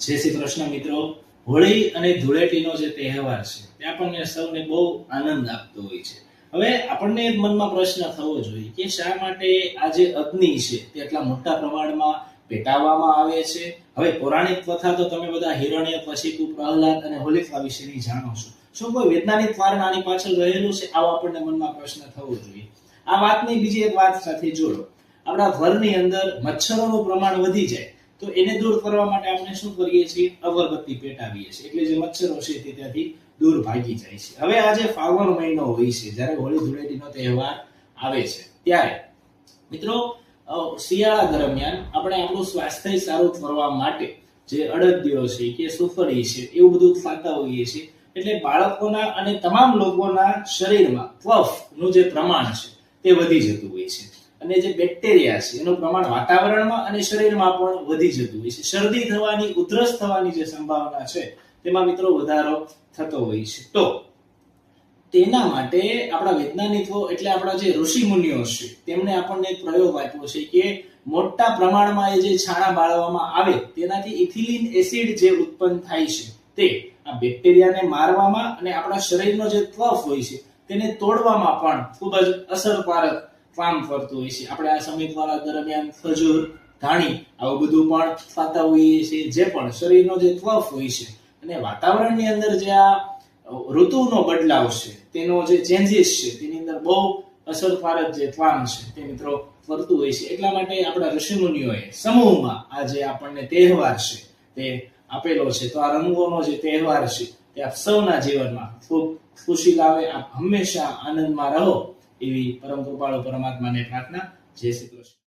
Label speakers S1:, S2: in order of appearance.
S1: જય શ્રી કૃષ્ણ મિત્રો. હોળી અને ધૂળેટીનો જે તહેવાર છે તે આપણને સૌને બહુ આનંદ આપતો હોય છે. હવે આપણને મનમાં પ્રશ્ન થવો જોઈએ કે શા માટે આ જે અગ્નિ છે તે એટલા મોટા પ્રમાણમાં પેટાવવામાં આવે છે. હવે પૌરાણિક કથા તો તમે બધા હિરણ્યકશિપુ, પ્રહલાદ અને હોલિકા વિશેની જાણો છો. શું કોઈ વૈજ્ઞાનિક કારણ આની પાછળ રહેલું છે? આવો આપણને મનમાં પ્રશ્ન થવો જોઈએ. આ વાતની બીજી એક વાત સાથે જોડો. આપણા ઘરની અંદર મચ્છરોનું પ્રમાણ વધી જાય તો એને દૂર કરવા માટે આપણે શું કરીએ છીએ? અગરબત્તી પેટાવીએ છીએ, એટલે જે મચ્છરો છે તે ત્યાંથી દૂર ભાગી જાય છે. હવે આ જે ફાગણ મહિનો હોય છે, જ્યારે હોળી ધૂળેટીનો તહેવાર આવે છે, ત્યારે મિત્રો શિયાળા દરમિયાન આપણે આપણું સ્વાસ્થ્ય સારું કરવા માટે જે અડદિયો છે કે સુખડી છે એવું બધું ખાતા હોઈએ છીએ. એટલે બાળકોના અને તમામ લોકોના શરીરમાં કફનું જે પ્રમાણ છે તે વધી જતું હોય છે, અને જે બેક્ટેરિયા છે એનું પ્રમાણ વાતાવરણમાં અને શરીરમાં પણ વધી જતું હોય છે. શરદી થવાની, ઉધરસ થવાની જે સંભાવના છે તેમાં મિત્રો વધારો થતો હોય છે. તો તેના માટે આપણા વૈજ્ઞાનિકો એટલે આપણા જે ઋષિ મુનિઓ છે તેમણે આપણને એક પ્રયોગ આપ્યો છે કે મોટા પ્રમાણમાં એ જે છાણા બાળવામાં આવે તેનાથી ઇથિલિન એસિડ જે ઉત્પન્ન થાય છે તે આ બેક્ટેરિયાને મારવામાં અને આપણા શરીરનો જે કફ હોય છે તેને તોડવામાં પણ ખૂબ જ અસરકારક કામ કરતું હોય છે. આપણે આ સમયગાળા દરમિયાન ખજૂર, ધાણી આવું બધું પણ ખાતા હોઈએ છીએ, જે પણ શરીરનો જે કફ હોય છે અને વાતાવરણની અંદર જે આ ઋતુનો બદલાવ છે તેનો જે ચેન્જીસ છે તેની અંદર બહુ અસરકારક જે કામ છે તે મિત્રો કરતું હોય છે. એટલા માટે આપણા ઋષિમુનિઓએ સમૂહમાં આ જે આપણને તહેવાર છે તે આપેલો છે. તો આ રંગોનો જે તહેવાર છે તે આપ સૌના જીવનમાં ખૂબ ખુશી લાવે, આપ હંમેશા આનંદમાં રહો એવી પરમ કૃપાળુ પરમાત્માને પ્રાર્થના. જય શ્રી કૃષ્ણ.